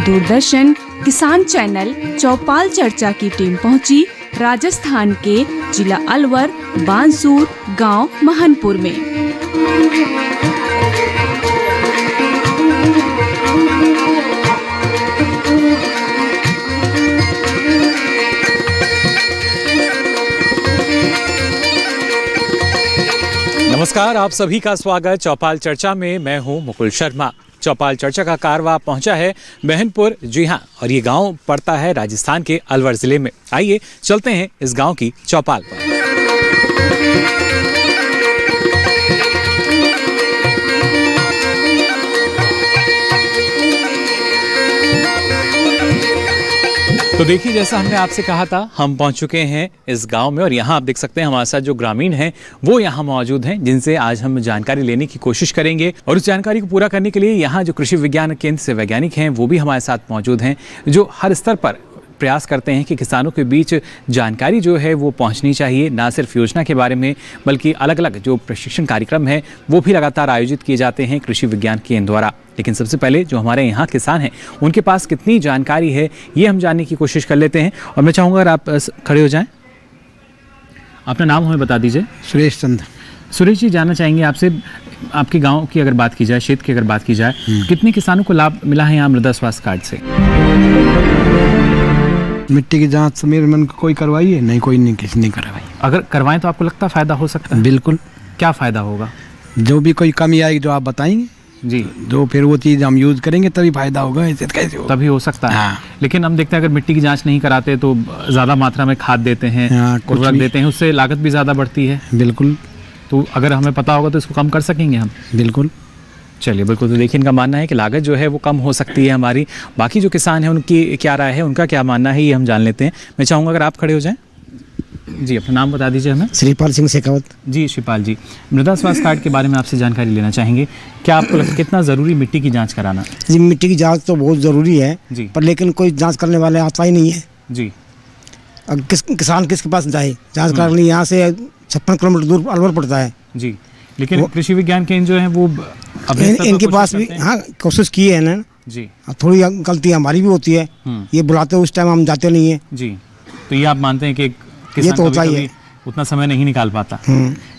दूरदर्शन किसान चैनल चौपाल चर्चा की टीम पहुंची राजस्थान के जिला अलवर बानसूर गांव महनपुर में। नमस्कार, आप सभी का स्वागत चौपाल चर्चा में। मैं हूं मुकुल शर्मा। चौपाल चर्चा का कारवां पहुंचा है महनपुर, जी हां, और ये गांव पड़ता है राजस्थान के अलवर जिले में। आइए चलते हैं इस गांव की चौपाल पर। तो देखिए, जैसा हमने आपसे कहा था, हम पहुंच चुके हैं इस गांव में और यहाँ आप देख सकते हैं हमारे साथ जो ग्रामीण हैं वो यहाँ मौजूद हैं, जिनसे आज हम जानकारी लेने की कोशिश करेंगे। और उस जानकारी को पूरा करने के लिए यहाँ जो कृषि विज्ञान केंद्र से वैज्ञानिक हैं वो भी हमारे साथ मौजूद हैं, जो हर स्तर पर प्रयास करते हैं कि किसानों के बीच जानकारी जो है वो पहुंचनी चाहिए। ना सिर्फ योजना के बारे में बल्कि अलग अलग जो प्रशिक्षण कार्यक्रम है वो भी लगातार आयोजित किए जाते हैं कृषि विज्ञान केंद्र द्वारा। लेकिन सबसे पहले जो हमारे यहाँ किसान हैं उनके पास कितनी जानकारी है ये हम जानने की कोशिश कर लेते हैं। और मैं चाहूँगा अगर आप खड़े हो जाएँ, अपना नाम हमें बता दीजिए। सुरेश चंद्र। सुरेश जी, जानना चाहेंगे आपसे, आपके गाँव की अगर बात की जाए, क्षेत्र की अगर बात की जाए, कितने किसानों को लाभ मिला है यहाँ मृदा स्वास्थ्य कार्ड से? मिट्टी की जांच मेरे मन को कोई करवाई है? नहीं, कोई नहीं, किसी ने करवाई। अगर करवाएं तो आपको लगता है फायदा हो सकता है? बिल्कुल। क्या फायदा होगा? जो भी कोई कमी आएगी जो आप बताएंगे जी, जो फिर वो चीज़ हम यूज करेंगे तभी फायदा होगा, ऐसे कैसे होगा? तभी हो सकता है। हाँ। लेकिन हम देखते हैं अगर मिट्टी की जांच नहीं कराते तो ज़्यादा मात्रा में खाद देते हैं, हाँ, उर्वरक देते हैं, उससे लागत भी ज़्यादा बढ़ती है। बिल्कुल। तो अगर हमें पता होगा तो इसको कम कर सकेंगे हम। बिल्कुल। चलिए, बिल्कुल। तो देखिए, इनका मानना है कि लागत जो है वो कम हो सकती है हमारी। बाकी जो किसान हैं उनकी क्या राय है, उनका क्या मानना है, ये हम जान लेते हैं। मैं चाहूँगा अगर आप खड़े हो जाएं। जी, अपना नाम बता दीजिए हमें। श्रीपाल सिंह शेखावत। जी श्रीपाल जी, मृदा स्वास्थ्य कार्ड के बारे में आपसे जानकारी लेना चाहेंगे। क्या आपको लगता है कितना ज़रूरी मिट्टी की जाँच कराना? जी, मिट्टी की जांच तो बहुत ज़रूरी है जी, पर लेकिन कोई जांच करने वाले आता ही नहीं है। जी। अब किसान किसके पास जाए जांच कराने? यहाँ से 56 किलोमीटर दूर अलवर पड़ता है। जी, लेकिन कृषि विज्ञान केंद्र जो है वो इनके पास भी हाँ कोशिश की है ना जी। थोड़ी गलती हमारी भी होती है, ये बुलाते उस टाइम हम जाते नहीं है। जी, तो ये आप मानते हैं कि किसान ये तो होता ही है, उतना समय नहीं निकाल पाता।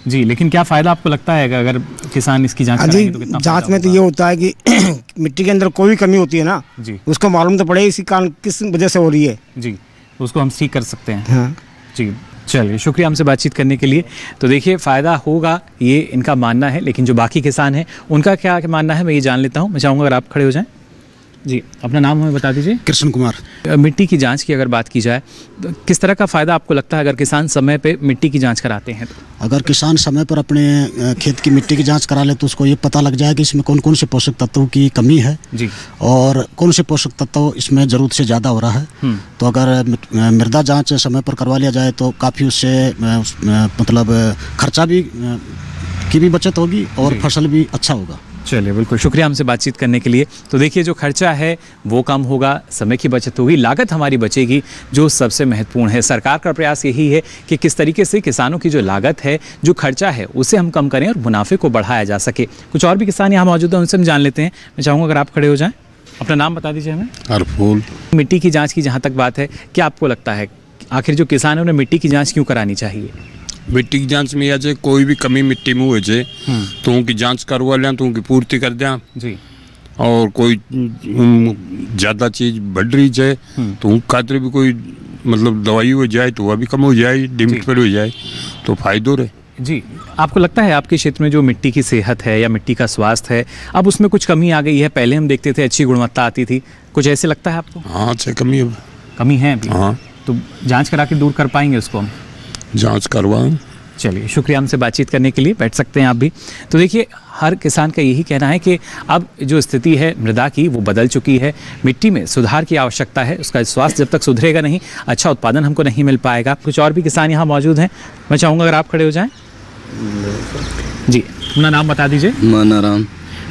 जी, लेकिन क्या फायदा आपको लगता है अगर किसान इसकी जांच कराएंगे तो कितना? जांच में तो ये होता है कि मिट्टी के अंदर कोई भी कमी होती है ना जी, उसको मालूम तो पड़े इसी कारण किस वजह से हो रही है। जी, उसको हम ठीक कर सकते हैं। हाँ जी, चलिए, शुक्रिया हमसे बातचीत करने के लिए। तो देखिए, फ़ायदा होगा ये इनका मानना है, लेकिन जो बाकी किसान हैं उनका क्या मानना है मैं ये जान लेता हूँ। मैं चाहूँगा अगर आप खड़े हो जाएं। जी, अपना नाम हमें बता दीजिए। कृष्ण कुमार। मिट्टी की जांच की अगर बात की जाए तो किस तरह का फ़ायदा आपको लगता है अगर किसान समय पे मिट्टी की जांच कराते हैं तो? अगर किसान समय पर अपने खेत की मिट्टी की जांच करा ले तो उसको ये पता लग जाए कि इसमें कौन कौन से पोषक तत्वों की कमी है जी, और कौन से पोषक तत्व इसमें ज़रूरत से ज़्यादा हो रहा है। तो अगर मृदा जांच समय पर करवा लिया जाए तो काफ़ी उससे मतलब खर्चा भी की भी बचत होगी और फसल भी अच्छा होगा। चलिए, बिल्कुल, शुक्रिया हमसे बातचीत करने के लिए। तो देखिए, जो खर्चा है वो कम होगा, समय की बचत होगी, लागत हमारी बचेगी, जो सबसे महत्वपूर्ण है। सरकार का प्रयास यही है कि किस तरीके से किसानों की जो लागत है, जो खर्चा है, उसे हम कम करें और मुनाफे को बढ़ाया जा सके। कुछ और भी किसान यहाँ मौजूद हैं, उनसे हम जान लेते हैं। मैं चाहूँगा अगर आप खड़े हो जाएं, अपना नाम बता दीजिए हमें। हरफूल। मिट्टी की जाँच की जहाँ तक बात है, क्या आपको लगता है आखिर जो किसान है उन्हें मिट्टी की जाँच क्यों करानी चाहिए? मिट्टी की जांच में जाए कोई भी कमी मिट्टी में हो जाए तो उनकी जांच करवा लें, तो उनकी पूर्ति कर दें जी, और कोई ज़्यादा चीज़ बढ़ रही जाए तो उन खातिर भी कोई मतलब दवाई हो जाए तो वह भी कम हो जाए, लिमिट पर हो जाए तो फायदो रहे। जी, आपको लगता है आपके क्षेत्र में जो मिट्टी की सेहत है या मिट्टी का स्वास्थ्य है, अब उसमें कुछ कमी आ गई है? पहले हम देखते थे अच्छी गुणवत्ता आती थी, कुछ ऐसे लगता है आपको? हाँ, अच्छा कमी है अभी। हाँ, तो जांच करा के दूर कर पाएंगे उसको हम? जांच करवाएं। चलिए, शुक्रिया हमसे बातचीत करने के लिए। बैठ सकते हैं आप भी। तो देखिए, हर किसान का यही कहना है कि अब जो स्थिति है मृदा की वो बदल चुकी है, मिट्टी में सुधार की आवश्यकता है। उसका स्वास्थ्य जब तक सुधरेगा नहीं, अच्छा उत्पादन हमको नहीं मिल पाएगा। कुछ और भी किसान यहाँ मौजूद हैं, मैं चाहूँगा अगर आप खड़े हो जाएँ। जी, अपना नाम बता दीजिए। मानाराम।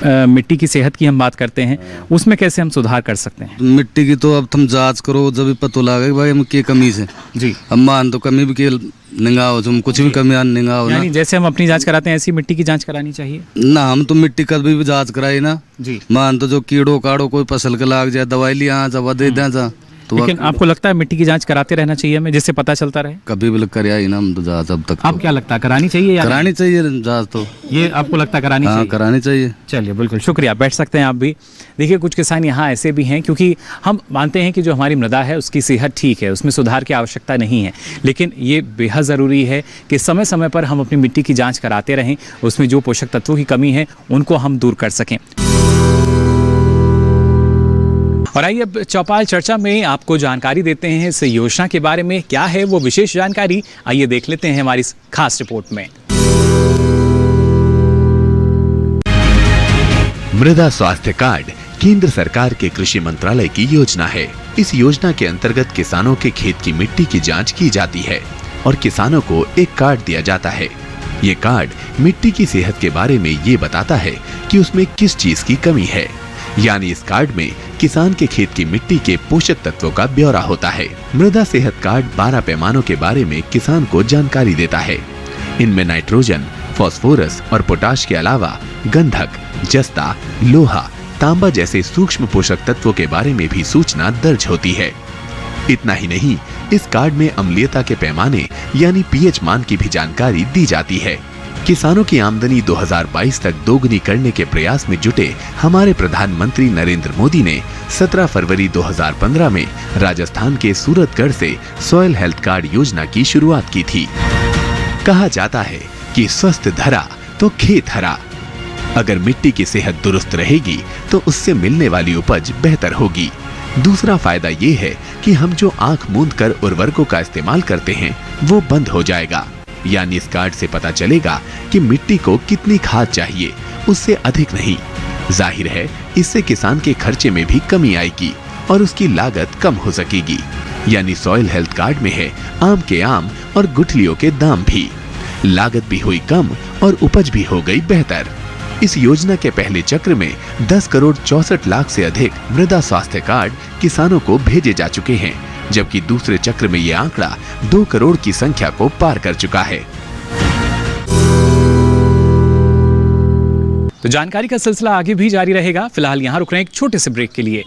मिट्टी की सेहत की हम बात करते हैं, उसमें कैसे हम सुधार कर सकते हैं? मिट्टी की तो अब तुम जांच करो, जब भी पता लगे भाई हम की कमी से जी, अब मान तो कमी भी के निगाह तुम कुछ भी कमियां निगाह ना। यानी जैसे हम अपनी जांच कराते हैं ऐसी मिट्टी की जांच करानी चाहिए ना। हम तो मिट्टी कभी भी जांच कराई ना जी। मान तो जो कीड़ो काड़ो कोई फसल के लाग जाए दवाई लिया जब दे दें जा तो लेकिन आपको लगता है मिट्टी की जांच कराते रहना चाहिए हमें, जिससे पता चलता रहे? कभी भी कराया ही ना हम तो जांच अब तक। आप क्या लगता है करानी चाहिए या करानी चाहिए जांच तो? ये आपको लगता है करानी हाँ चाहिए? करानी चाहिए। चलिए बिल्कुल शुक्रिया, बैठ सकते हैं आप भी। देखिए कुछ किसान यहाँ ऐसे भी हैं, क्योंकि हम मानते हैं कि जो हमारी मृदा है उसकी सेहत ठीक है, उसमें सुधार की आवश्यकता नहीं है, लेकिन ये बेहद ज़रूरी है कि समय समय पर हम अपनी मिट्टी की जांच कराते रहें, उसमें जो पोषक तत्वों की कमी है उनको हम दूर कर सकें। और आइए अब चौपाल चर्चा में आपको जानकारी देते हैं इस योजना के बारे में। क्या है वो विशेष जानकारी, आइए देख लेते हैं हमारी इस खास रिपोर्ट में। मृदा स्वास्थ्य कार्ड केंद्र सरकार के कृषि मंत्रालय की योजना है। इस योजना के अंतर्गत किसानों के खेत की मिट्टी की जांच की जाती है और किसानों को एक कार्ड दिया जाता है। ये कार्ड मिट्टी की सेहत के बारे में ये बताता है कि उसमें किस चीज की कमी है। यानी इस कार्ड में किसान के खेत की मिट्टी के पोषक तत्वों का ब्यौरा होता है। मृदा सेहत कार्ड 12 पैमानों के बारे में किसान को जानकारी देता है। इनमें नाइट्रोजन, फास्फोरस और पोटाश के अलावा गंधक, जस्ता, लोहा, तांबा जैसे सूक्ष्म पोषक तत्वों के बारे में भी सूचना दर्ज होती है। इतना ही नहीं, इस कार्ड में अम्लीयता के पैमाने यानी पीएच मान की भी जानकारी दी जाती है। किसानों की आमदनी 2022 तक दोगुनी करने के प्रयास में जुटे हमारे प्रधानमंत्री नरेंद्र मोदी ने 17 फरवरी 2015 में राजस्थान के सूरतगढ़ से सॉइल हेल्थ कार्ड योजना की शुरुआत की थी। कहा जाता है कि स्वस्थ धरा तो खेत हरा। अगर मिट्टी की सेहत दुरुस्त रहेगी तो उससे मिलने वाली उपज बेहतर होगी। दूसरा फायदा ये है कि हम जो आंख मूंद कर उर्वरकों का इस्तेमाल करते हैं वो बंद हो जाएगा। यानी इस कार्ड से पता चलेगा कि मिट्टी को कितनी खाद चाहिए, उससे अधिक नहीं। जाहिर है इससे किसान के खर्चे में भी कमी आएगी और उसकी लागत कम हो सकेगी। यानी सॉइल हेल्थ कार्ड में है आम के आम और गुठलियों के दाम भी। लागत भी हुई कम और उपज भी हो गई बेहतर। इस योजना के पहले चक्र में 10 करोड़ 64 लाख से अधिक मृदा स्वास्थ्य कार्ड किसानों को भेजे जा चुके हैं, जबकि दूसरे चक्र में यह आंकड़ा 2 करोड़ की संख्या को पार कर चुका है। तो जानकारी का सिलसिला आगे भी जारी रहेगा। फिलहाल यहाँ रुक रहे हैं एक छोटे से ब्रेक के लिए।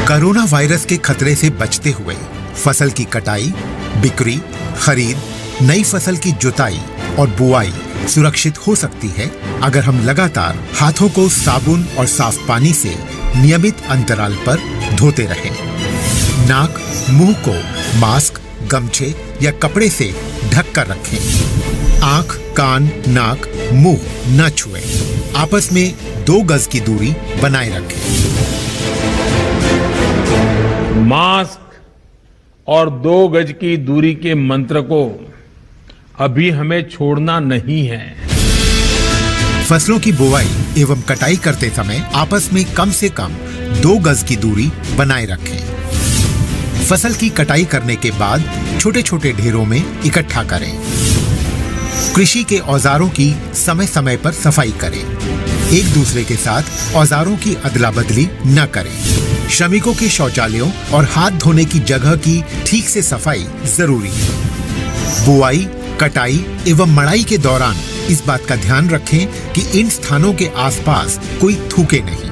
कोरोना वायरस के खतरे से बचते हुए फसल की कटाई, बिक्री, खरीद, नई फसल की जुताई और बुआई सुरक्षित हो सकती है अगर हम लगातार हाथों को साबुन और साफ पानी से नियमित अंतराल पर धोते रहें। नाक, मुंह को मास्क, गमछे या कपड़े से ढक कर रखें। आंख, कान, नाक, मुंह न छुएं। आपस में 2 गज की दूरी बनाए रखें। मास्क और 2 गज की दूरी के मंत्र को अभी हमें छोड़ना नहीं है। फसलों की बुवाई एवं कटाई करते समय आपस में कम से कम 2 गज की दूरी बनाए रखें। फसल की कटाई करने के बाद छोटे छोटे ढेरों में इकट्ठा करें। कृषि के औजारों की समय समय पर सफाई करें। एक दूसरे के साथ औजारों की अदला बदली न करें। श्रमिकों के शौचालयों और हाथ धोने की जगह की ठीक से सफाई जरूरी है। बुआई, कटाई एवं मड़ाई के दौरान इस बात का ध्यान रखें कि इन स्थानों के आसपास कोई थूके नहीं।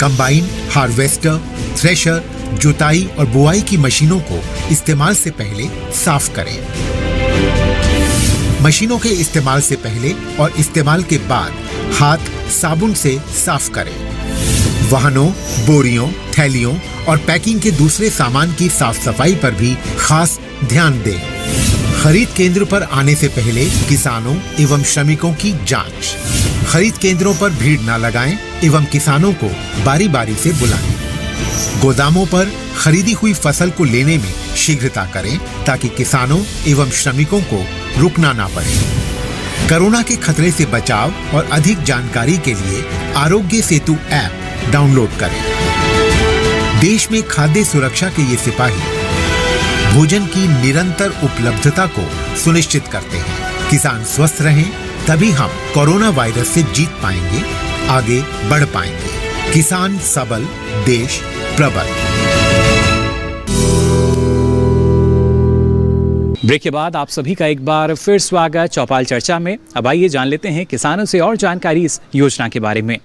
कंबाइन, हार्वेस्टर, थ्रेशर, जुताई और बुआई की मशीनों को इस्तेमाल से पहले साफ करें। मशीनों के इस्तेमाल से पहले और इस्तेमाल के बाद हाथ साबुन से साफ करें। वाहनों, बोरियों, थैलियों और पैकिंग के दूसरे सामान की साफ सफाई पर भी खास ध्यान दें। खरीद केंद्र पर आने से पहले किसानों एवं श्रमिकों की जांच। खरीद केंद्रों पर भीड़ न लगाएं एवं किसानों को बारी बारी से बुलाएं। गोदामों पर खरीदी हुई फसल को लेने में शीघ्रता करें ताकि किसानों एवं श्रमिकों को रुकना ना पड़े। कोरोना के खतरे से बचाव और अधिक जानकारी के लिए आरोग्य सेतु ऐप डाउनलोड करें। देश में खाद्य सुरक्षा के ये सिपाही भोजन की निरंतर उपलब्धता को सुनिश्चित करते हैं। किसान स्वस्थ रहें तभी हम कोरोना वायरस से जीत पाएंगे, आगे बढ़ पाएंगे। किसान सबल, देश प्रबल। ब्रेक के बाद आप सभी का एक बार फिर स्वागत चौपाल चर्चा में। अब आइए जान लेते हैं किसानों से और जानकारी इस योजना के बारे में।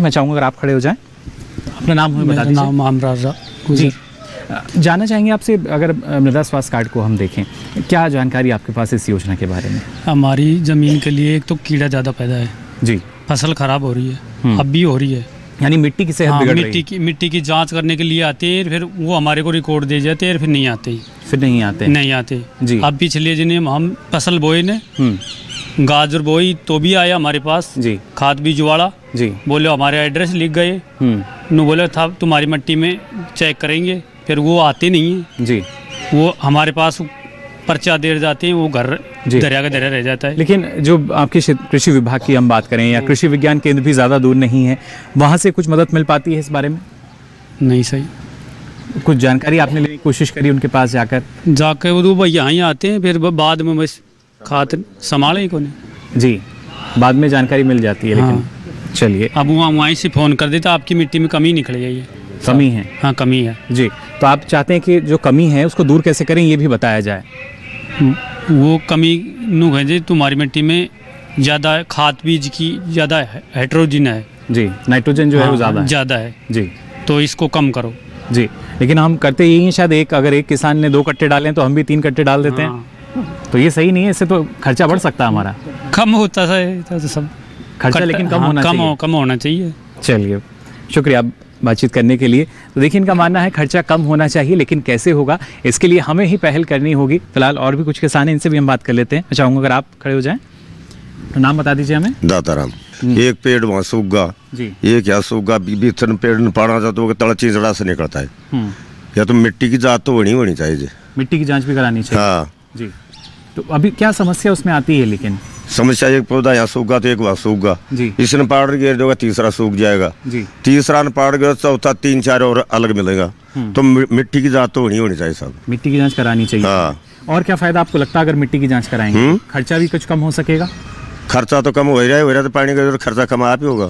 मैं चाहूँगा अगर आप खड़े हो जाएं, अपना नाम हमें बता दीजिए। नाम राजा जी, जानना चाहेंगे आपसे, अगर मृदा स्वास्थ्य कार्ड को हम देखें, क्या जानकारी आपके पास इस योजना के बारे में? हमारी ज़मीन के लिए एक तो कीड़ा ज़्यादा पैदा है जी, फसल खराब हो रही है, अब भी हो रही है। यानी मिट्टी की सेहत बिगड़ रही है। मिट्टी की जांच करने के लिए आते हैं, फिर वो हमारे को रिकॉर्ड दे जाते हैं, फिर नहीं आते नहीं आते जी। अब पिछले दिन हम फसल बोए ने, गाजर बोई तो भी आया हमारे पास जी, खाद बीज वाला जी, बोले हमारे एड्रेस लिख गए, नु बोले था तुम्हारी मिट्टी में चेक करेंगे, फिर वो आते नहीं है जी, वो हमारे पास पर्चा दे जाते हैं, वो घर दरिया का दरिया रह जाता है। लेकिन जो आपके कृषि विभाग की हम बात करें या कृषि विज्ञान केंद्र भी ज़्यादा दूर नहीं है, वहाँ से कुछ मदद मिल पाती है इस बारे में? नहीं सही, कुछ जानकारी आपने लेने की कोशिश करी उनके पास जाकर? वो भाई यहाँ ही आते हैं, फिर बाद में बस खाते संभाले को नहीं जी, बाद में जानकारी मिल जाती है। लेकिन चलिए, अब वहीं से फ़ोन कर देता आपकी मिट्टी में कमी निकल गई है। कमी है? हाँ कमी है जी। तो आप चाहते हैं कि जो कमी है उसको दूर कैसे करें ये भी बताया जाए? वो कमी नु है जी, तुम्हारी मिट्टी में ज़्यादा खाद बीज की ज़्यादा हेट्रोजन है जी, नाइट्रोजन जो है वो ज़्यादा है जी, तो इसको कम करो जी। लेकिन हम करते यही हैं, शायद अगर एक किसान ने 2 कट्टे डालें तो हम भी 3 कट्टे डाल देते हैं, तो ये सही नहीं है। इससे तो खर्चा बढ़ सकता है हमारा। कम होता है तो सब खर्चा, लेकिन कम होना चाहिए। चलिए, शुक्रिया बातचीत करने के लिए। तो देखिए, इनका मानना है खर्चा कम होना चाहिए, लेकिन कैसे होगा इसके लिए हमें ही पहल करनी होगी। फिलहाल और भी कुछ किसान हैं, इनसे भी हम बात कर लेते हैं। मैं चाहूँगा अगर आप खड़े हो जाएं, तो नाम बता दीजिए हमें। दाताराम। एक पेड़ वहाँ सूखा जी, एक यहाँ सूखा, बीच पेड़ में पाना था तो तड़ा चिंचड़ा से निकलता है। या तो मिट्टी की जांच तो होनी चाहिए जी, मिट्टी की जांच भी करानी चाहिए। हाँ जी। तो अभी क्या समस्या उसमें आती है? लेकिन समस्या, एक पौधा यहाँ सूखा तो एक वहाँ सूखा जी, इसने पाउडर गिर देगा, तीसरा सूख जाएगा जी, तीसरा ने पाउडर गिर, चौथा 3-4 और अलग मिलेगा। तो मिट्टी की जांच तो होनी चाहिए साहब, मिट्टी की जांच करानी चाहिए। हाँ। और क्या फायदा आपको लगता है अगर मिट्टी की जांच कराएंगे? खर्चा भी कुछ कम हो सकेगा? खर्चा तो कम हो रहा है, तो पानी का खर्चा कम आप ही होगा।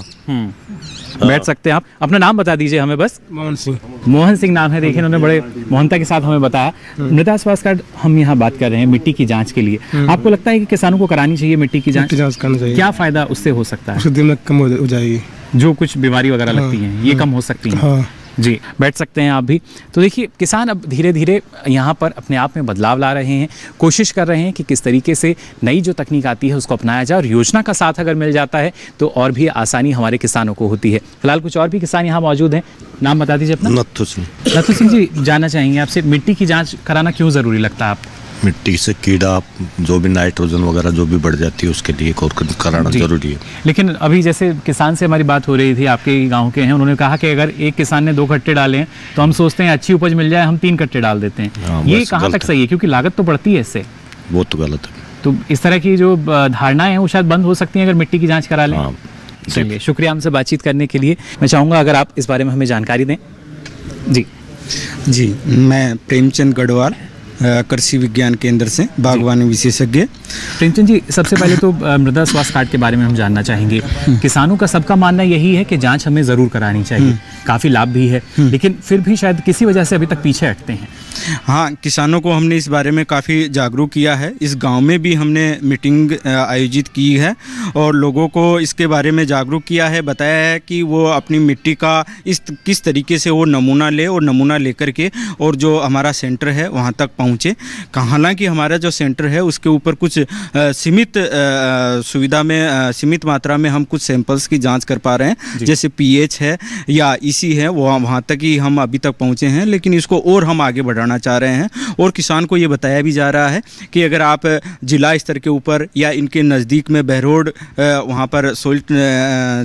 बैठ सकते हैं आप। अपना नाम बता दीजिए हमें बस। मोहन सिंह नाम है। देखिए, उन्होंने बड़े मोहनता के साथ हमें बताया। मृदा स्वास्थ्य कार्ड हम यहाँ बात कर रहे हैं मिट्टी की जांच के लिए। आपको लगता है कि किसानों को करानी चाहिए मिट्टी की जांच करनी चाहिए? क्या फायदा उससे हो सकता है? दिन में कम हो जाएगी, जो कुछ बीमारी वगैरह लगती हैं ये कम हो सकती हैं। जी, बैठ सकते हैं आप भी। तो देखिए, किसान अब धीरे धीरे यहाँ पर अपने आप में बदलाव ला रहे हैं, कोशिश कर रहे हैं कि किस तरीके से नई जो तकनीक आती है उसको अपनाया जाए, और योजना का साथ अगर मिल जाता है तो और भी आसानी हमारे किसानों को होती है। फिलहाल कुछ और भी किसान यहाँ मौजूद हैं। नाम बता दीजिए अपना। नथु सिंह जी, जानना चाहेंगे आपसे, मिट्टी की जाँच कराना क्यों ज़रूरी लगता है आपको? मिट्टी से कीड़ा, जो भी नाइट्रोजन वगैरह जो भी बढ़ जाती है उसके लिए कराना जरूरी है। लेकिन अभी जैसे किसान से हमारी बात हो रही थी, आपके गांव के हैं, उन्होंने कहा कि अगर एक किसान ने 2 कट्टे डाले हैं तो हम सोचते हैं अच्छी उपज मिल जाए, हम 3 कट्टे डाल देते हैं। ये कहाँ तक सही है? क्योंकि लागत तो बढ़ती है इससे। वो तो गलत है। तो इस तरह की जो धारणाएं हैं वो शायद बंद हो सकती हैं अगर मिट्टी की जाँच करा लें। चलिए, शुक्रिया हमसे बातचीत करने के लिए। मैं चाहूँगा अगर आप इस बारे में हमें जानकारी दें। जी, मैं प्रेमचंद गढ़वाल, कृषि विज्ञान केंद्र से बागवानी विशेषज्ञ। प्रेमचंद जी, सबसे पहले तो मृदा स्वास्थ्य कार्ड के बारे में हम जानना चाहेंगे। किसानों का सबका मानना यही है कि जांच हमें ज़रूर करानी चाहिए, काफ़ी लाभ भी है, लेकिन फिर भी शायद किसी वजह से अभी तक पीछे हटते हैं। हाँ, किसानों को हमने इस बारे में काफ़ी जागरूक किया है। इस गांव में भी हमने मीटिंग आयोजित की है और लोगों को इसके बारे में जागरूक किया है, बताया है कि वो अपनी मिट्टी का किस तरीके से वो नमूना ले और नमूना लेकर के और जो हमारा सेंटर है वहाँ तक पहुँचे। हालांकि हमारा जो सेंटर है उसके ऊपर कुछ सीमित सुविधा में, सीमित मात्रा में हम कुछ सैंपल्स की जाँच कर पा रहे हैं, जैसे pH है या EC है, वहाँ तक ही हम अभी तक पहुँचे हैं, लेकिन इसको और हम आगे बढ़ाना चाह रहे हैं। और किसान को ये बताया भी जा रहा है कि अगर आप जिला स्तर के ऊपर या इनके नज़दीक में बहरोड वहाँ पर सोइल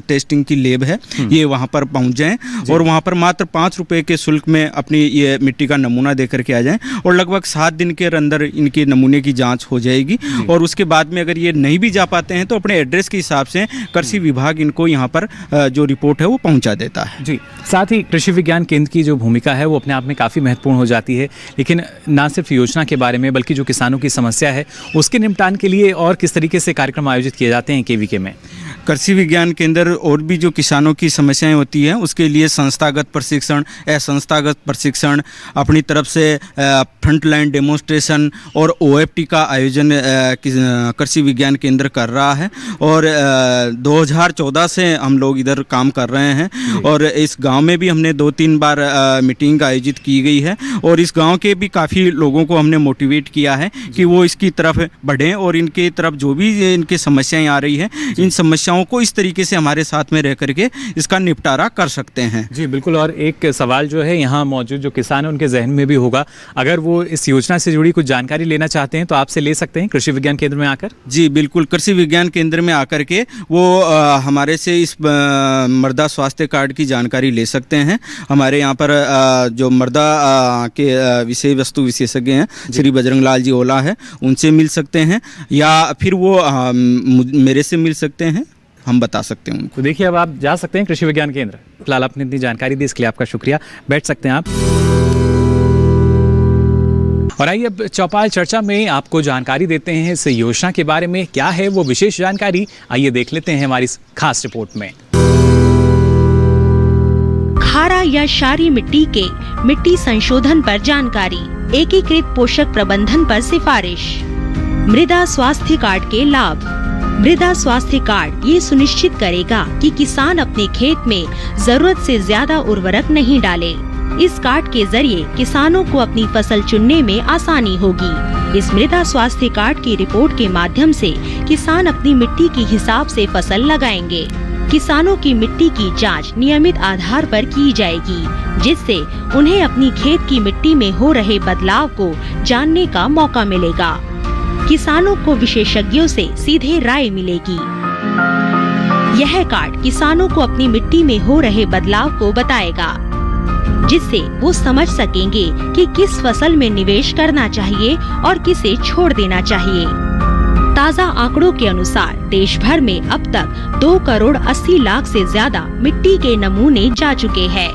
टेस्टिंग की लैब है, ये वहाँ पर पहुँच जाएं और वहाँ पर मात्र 5 रुपये के शुल्क में अपनी ये मिट्टी का नमूना दे करके आ जाएं और लगभग 7 दिन के अंदर इनके नमूने की जांच हो जाएगी और उसके बाद में अगर ये नहीं भी जा पाते हैं तो अपने एड्रेस के हिसाब से कृषि विभाग इनको यहाँ पर जो रिपोर्ट है वो पहुँचा देता है। जी, साथ ही कृषि विज्ञान केंद्र की जो भूमिका है वो अपने आप में काफ़ी महत्वपूर्ण हो जाती है, लेकिन ना सिर्फ योजना के बारे में बल्कि जो किसानों की समस्या है उसके निपटान के लिए और किस तरीके से कार्यक्रम आयोजित किए जाते हैं केवीके में? कृषि विज्ञान केंद्र और भी जो किसानों की समस्याएं होती हैं उसके लिए संस्थागत प्रशिक्षण, असंस्थागत प्रशिक्षण, अपनी तरफ से फ्रंट लाइन डेमोन्स्ट्रेशन और OFT का आयोजन कृषि विज्ञान केंद्र कर रहा है और 2014 से हम लोग इधर काम कर रहे हैं और इस गांव में भी हमने 2-3 बार मीटिंग आयोजित की गई है और इस गांव के भी काफ़ी लोगों को हमने मोटिवेट किया है कि वो इसकी तरफ बढ़ें और इनके तरफ जो भी इनकी समस्याएं आ रही हैं इन समस्याओं को इस तरीके से हमारे साथ में रह करके इसका निपटारा कर सकते हैं। जी बिल्कुल, और एक सवाल जो है यहाँ मौजूद जो किसान है उनके जहन में भी होगा, अगर वो इस योजना से जुड़ी कुछ जानकारी लेना चाहते हैं तो आपसे ले सकते हैं कृषि विज्ञान केंद्र में आकर? जी बिल्कुल, कृषि विज्ञान केंद्र में आकर के वो हमारे से इस मृदा स्वास्थ्य कार्ड की जानकारी ले सकते हैं। हमारे यहाँ पर जो मृदा के विषय वस्तु विशेषज्ञ हैं श्री बजरंग लाल जी ओला है, उनसे मिल सकते हैं या फिर वो मेरे से मिल सकते हैं, हम बता सकते हैं उनको। तो देखिए अब आप जा सकते हैं कृषि विज्ञान केंद्र। फिलहाल आपने इतनी जानकारी दी इसके लिए आपका शुक्रिया, बैठ सकते हैं आप। और आइए अब चौपाल चर्चा में आपको जानकारी देते हैं इस योजना के बारे में, क्या है वो विशेष जानकारी, आइए देख लेते हैं हमारी इस खास रिपोर्ट में। खारा या क्षारीय मिट्टी के मिट्टी संशोधन पर जानकारी, एकीकृत पोषक प्रबंधन पर सिफारिश, मृदा स्वास्थ्य कार्ड के लाभ। मृदा स्वास्थ्य कार्ड ये सुनिश्चित करेगा कि किसान अपने खेत में जरूरत से ज्यादा उर्वरक नहीं डाले। इस कार्ड के जरिए किसानों को अपनी फसल चुनने में आसानी होगी। इस मृदा स्वास्थ्य कार्ड की रिपोर्ट के माध्यम से किसान अपनी मिट्टी के हिसाब से फसल लगाएंगे। किसानों की मिट्टी की जांच नियमित आधार पर की जाएगी, जिससे उन्हें अपनी खेत की मिट्टी में हो रहे बदलाव को जानने का मौका मिलेगा। किसानों को विशेषज्ञों से सीधे राय मिलेगी। यह कार्ड किसानों को अपनी मिट्टी में हो रहे बदलाव को बताएगा, जिससे वो समझ सकेंगे कि किस फसल में निवेश करना चाहिए और किसे छोड़ देना चाहिए। ताज़ा आंकड़ों के अनुसार देश भर में अब तक 2 करोड़ 80 लाख से ज्यादा मिट्टी के नमूने जा चुके हैं।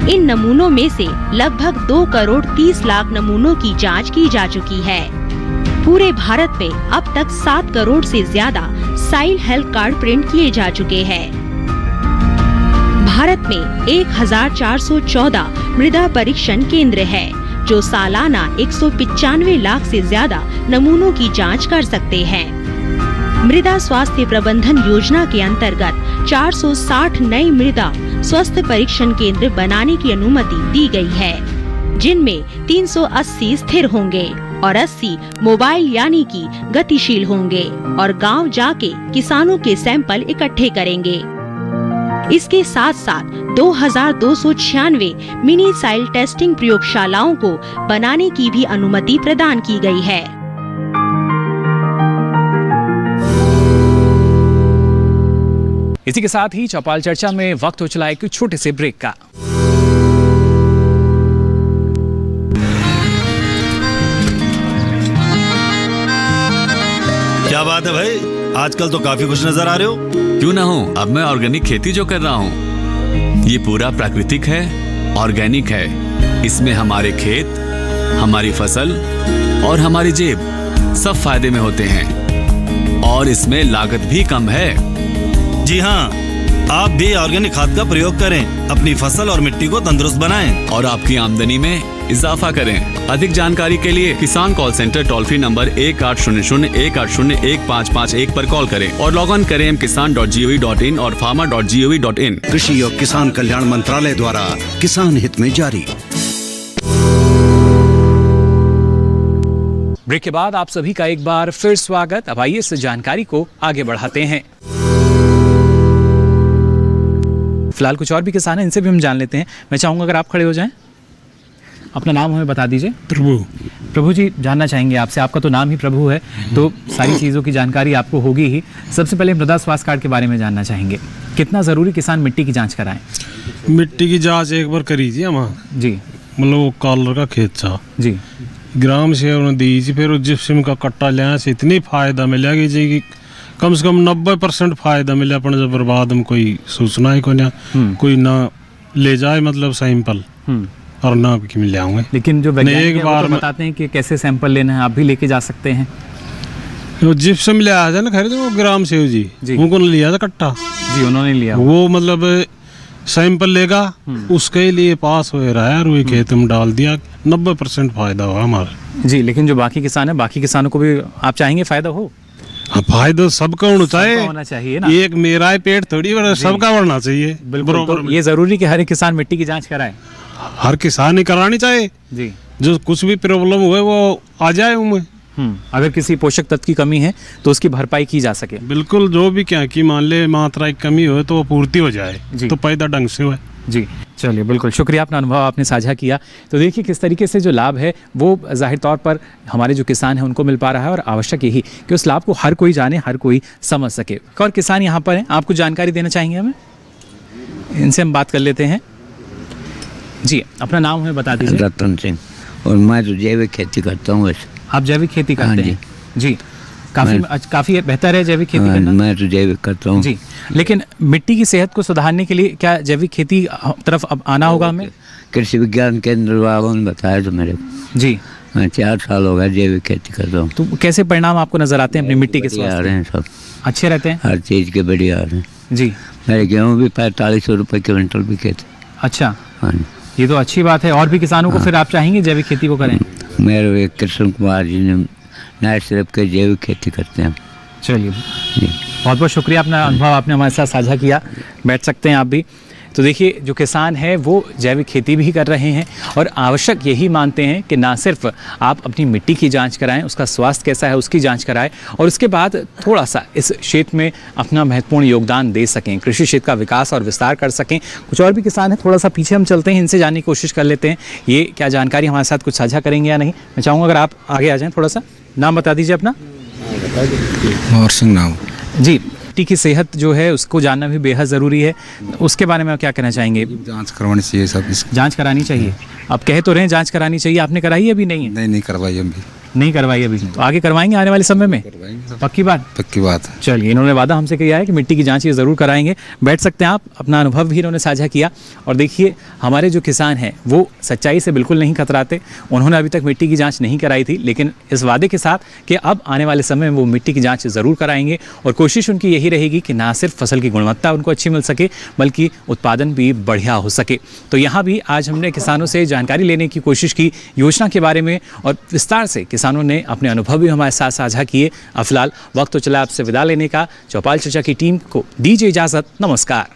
इन नमूनों में से लगभग 2 करोड़ 30 लाख नमूनों की जांच की जा चुकी है। पूरे भारत में अब तक 7 करोड़ से ज्यादा साइल हेल्थ कार्ड प्रिंट किए जा चुके हैं। भारत में 1414 मृदा परीक्षण केंद्र है, जो सालाना 195 लाख से ज्यादा नमूनों की जांच कर सकते हैं। मृदा स्वास्थ्य प्रबंधन योजना के अंतर्गत 460 नए मृदा स्वास्थ्य परीक्षण केंद्र बनाने की अनुमति दी गई है, जिनमें 380 स्थिर होंगे और 80 मोबाइल यानी कि गतिशील होंगे और गांव जाके किसानों के सैंपल इकट्ठे करेंगे। इसके साथ साथ 2296 मिनी साइल टेस्टिंग प्रयोगशालाओं को बनाने की भी अनुमति प्रदान की गई है। इसी के साथ ही चौपाल चर्चा में वक्त हो चला एक छोटे से ब्रेक का। क्या बात है भाई, आजकल तो काफी खुश नजर आ रहे हो। क्यों ना हो, अब मैं ऑर्गेनिक खेती जो कर रहा हूँ ये पूरा प्राकृतिक है, ऑर्गेनिक है। इसमें हमारे खेत, हमारी फसल और हमारी जेब सब फायदे में होते हैं और इसमें लागत भी कम है। जी हाँ, आप भी ऑर्गेनिक खाद का प्रयोग करें, अपनी फसल और मिट्टी को तंदुरुस्त बनाएं और आपकी आमदनी में इजाफा करें। अधिक जानकारी के लिए किसान call centre toll free number 1800-180-1551 पर कॉल करें और लॉग ऑन करें kisan.gov.in और farmer.gov.in। कृषि और किसान कल्याण मंत्रालय द्वारा किसान हित में जारी। ब्रेक के बाद आप सभी का एक बार फिर स्वागत। अब आइए इस जानकारी को आगे बढ़ाते हैं। फिलहाल कुछ और भी किसान हैं, इनसे भी हम जान लेते हैं। मैं चाहूँगा अगर आप खड़े हो जाएं, अपना नाम हमें बता दीजिए। प्रभु जी, जानना चाहेंगे आपसे, आपका तो नाम ही प्रभु है तो सारी चीज़ों की जानकारी आपको होगी ही। सबसे पहले मृदा स्वास्थ्य कार्ड के बारे में जानना चाहेंगे, कितना ज़रूरी किसान मिट्टी की जांच कराएं? मिट्टी की जांच एक बार करी थी हम जी, मतलब वो कॉलर का खेत था जी, ग्राम सेवक ने दी जी, फिर जिप्सम का कट्टा लिया से इतनी फायदा मिलेगी जी कि कम से कम 90% फायदा मिले अपन जब बर्बाद में कोई सूचना ही कोई ना ले जाए मतलब सैंपल और ना कि मिल जाऊंगे। लेकिन जो वैज्ञानिक हैं वो तो बताते हैं कि कैसे सैंपल लेना है, आप भी लेके जा सकते हैं। वो जिप्सम ले आया था ना खरीदे वो ग्राम सेव जी उनको लिया था कट्टा जी, उन्होंने लिया वो मतलब सैंपल लेगा उसके लिए पास हो रहा है और वही खेत में डाल दिया, 90% फायदा हुआ हमारा जी। लेकिन जो बाकी किसान है, बाकी किसानों को भी आप चाहेंगे फायदा हो? हाँ, फायदा सबका होना चाहिए ना। एक मेरा ही पेट थोड़ी सबका बढ़ना चाहिए। बिल्कुल, तो ये जरूरी कि हर एक किसान मिट्टी की जांच कराए। हर किसान ही करानी चाहिए जी, जो कुछ भी प्रॉब्लम हुए वो आ जाए उनमें। अगर किसी पोषक तत्व की कमी है तो उसकी भरपाई की जा सके। बिल्कुल, जो भी क्या कि मान ले मात्रा की कमी हो तो वो पूर्ति हो जाए तो पैदा ढंग से हुए जी। चलिए, बिल्कुल शुक्रिया, अपना अनुभव आपने साझा किया। तो देखिए किस तरीके से जो लाभ है वो जाहिर तौर पर हमारे जो किसान हैं उनको मिल पा रहा है, और आवश्यक यही कि उस लाभ को हर कोई जाने, हर कोई समझ सके। और किसान यहाँ पर हैं, आपको जानकारी देना चाहेंगे हमें? इनसे हम बात कर लेते हैं जी। अपना नाम हमें बता दीजिए। रतन सिंह, और मैं तो जैविक खेती करता हूँ। वैसे आप जैविक खेती करते हैं जी? काफ़ी बेहतर है जैविक खेती करना। मैं तो जैविक करता हूँ जी। लेकिन मिट्टी की सेहत को सुधारने के लिए क्या जैविक खेती तरफ अब आना होगा हमें? कृषि विज्ञान केंद्र वालों ने बताया तो मेरे को जी। मैं 4 साल हो गया जैविक खेती कर रहा हूँ। तो कैसे परिणाम आपको नजर आते हैं अपनी मिट्टी के? आ रहे हैं, सब अच्छे रहते हैं, हर चीज़ के बढ़िया आ रहे हैं जी। मेरे गेहूँ भी 4500 रुपये क्विंटल बिके थे। अच्छा, हाँ, ये तो अच्छी बात है। और भी किसानों को फिर आप चाहेंगे जैविक खेती को करें? मेरे कृष्ण कुमार जी ने नए सिर्फ के जैविक खेती करते हैं। चलिए, बहुत बहुत शुक्रिया, अपना अनुभव आपने हमारे साथ साझा किया। बैठ सकते हैं आप भी। तो देखिए जो किसान है वो जैविक खेती भी कर रहे हैं और आवश्यक यही मानते हैं कि ना सिर्फ आप अपनी मिट्टी की जांच कराएं, उसका स्वास्थ्य कैसा है उसकी जांच कराएं, और उसके बाद थोड़ा सा इस क्षेत्र में अपना महत्वपूर्ण योगदान दे सकें, कृषि क्षेत्र का विकास और विस्तार कर सकें। कुछ और भी किसान हैं, थोड़ा सा पीछे हम चलते हैं, इनसे जानने की कोशिश कर लेते हैं ये क्या जानकारी हमारे साथ कुछ साझा करेंगे या नहीं। मैं चाहूँगा अगर आप आगे आ जाएँ, थोड़ा सा नाम बता दीजिए अपना। और सिंह नाम जी। मिट्टी की सेहत जो है उसको जानना भी बेहद ज़रूरी है, उसके बारे में आप क्या कहना चाहेंगे? जांच करवानी चाहिए, सब जांच करानी चाहिए। आप कह तो रहे हैं जांच करानी चाहिए, आपने कराई है अभी? नहीं है, नहीं करवाई अभी, नहीं करवाई अभी। तो आगे करवाएंगे आने वाले समय में? पक्की बात? पक्की बात। चलिए, इन्होंने वादा हमसे किया है कि मिट्टी की जांच ये ज़रूर कराएंगे। बैठ सकते हैं आप, अपना अनुभव भी इन्होंने साझा किया। और देखिए हमारे जो किसान हैं वो सच्चाई से बिल्कुल नहीं कतराते। उन्होंने अभी तक मिट्टी की जांच नहीं कराई थी, लेकिन इस वादे के साथ कि अब आने वाले समय में वो मिट्टी की जांच ज़रूर कराएंगे, और कोशिश उनकी यही रहेगी कि ना सिर्फ फसल की गुणवत्ता उनको अच्छी मिल सके बल्कि उत्पादन भी बढ़िया हो सके। तो यहाँ भी आज हमने किसानों से जानकारी लेने की कोशिश की योजना के बारे में, और विस्तार से किसानों ने अपने अनुभव भी हमारे साथ साझा किए। अब फिलहाल वक्त तो चला आपसे विदा लेने का। चौपाल चर्चा की टीम को दीजिए इजाज़त। नमस्कार।